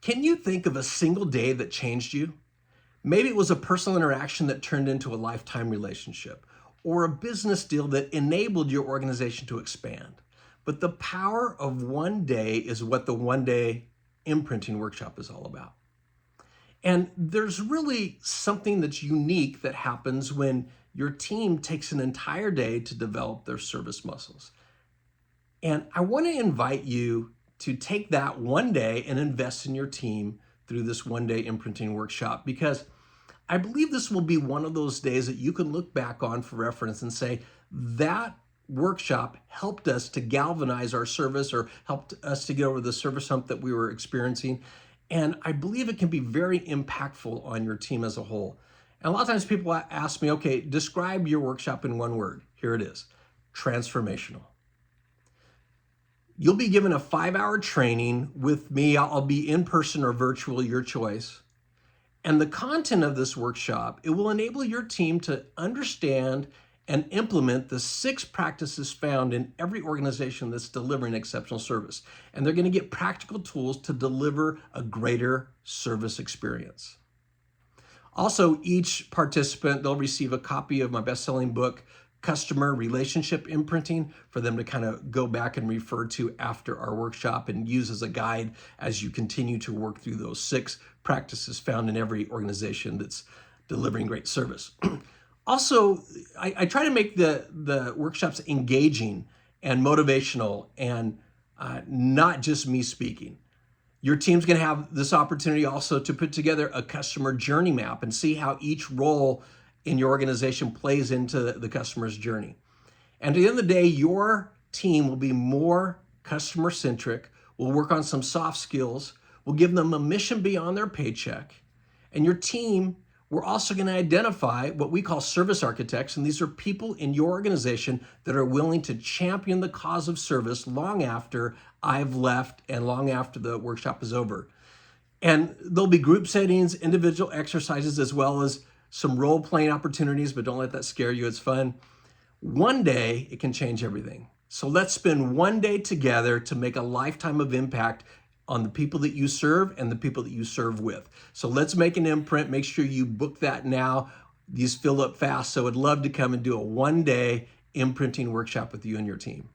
Can you think of a single day that changed you? Maybe it was a personal interaction that turned into a lifetime relationship, or a business deal that enabled your organization to expand. But the power of one day is what the one day imprinting workshop is all about. And there's really something that's unique that happens when your team takes an entire day to develop their service muscles. And I want to invite you to take that one day and invest in your team through this one day imprinting workshop, because I believe this will be one of those days that you can look back on for reference and say, that workshop helped us to galvanize our service or helped us to get over the service hump that we were experiencing. And I believe it can be very impactful on your team as a whole. And a lot of times people ask me, okay, describe your workshop in one word. Here it is: transformational. You'll be given a 5-hour training with me. I'll be in person or virtual, your choice. And the content of this workshop, it will enable your team to understand and implement the 6 practices found in every organization that's delivering exceptional service. And they're going to get practical tools to deliver a greater service experience. Also, each participant, they'll receive a copy of my best-selling book, Customer Relationship Imprinting, for them to kind of go back and refer to after our workshop and use as a guide as you continue to work through those 6 practices found in every organization that's delivering great service. Also, I try to make the workshops engaging and motivational, and not just me speaking. Your team's going to have this opportunity also to put together a customer journey map and see how each role in your organization plays into the customer's journey. And at the end of the day, your team will be more customer centric. We'll work on some soft skills. We'll give them a mission beyond their paycheck. And your team, we're also going to identify what we call service architects. And these are people in your organization that are willing to champion the cause of service long after I've left and long after the workshop is over. And there'll be group settings, individual exercises, as well as some role-playing opportunities, but don't let that scare you. It's fun. One day, it can change everything. So let's spend one day together to make a lifetime of impact on the people that you serve and the people that you serve with. So let's make an imprint. Make sure you book that now. These fill up fast. So I'd love to come and do a one-day imprinting workshop with you and your team.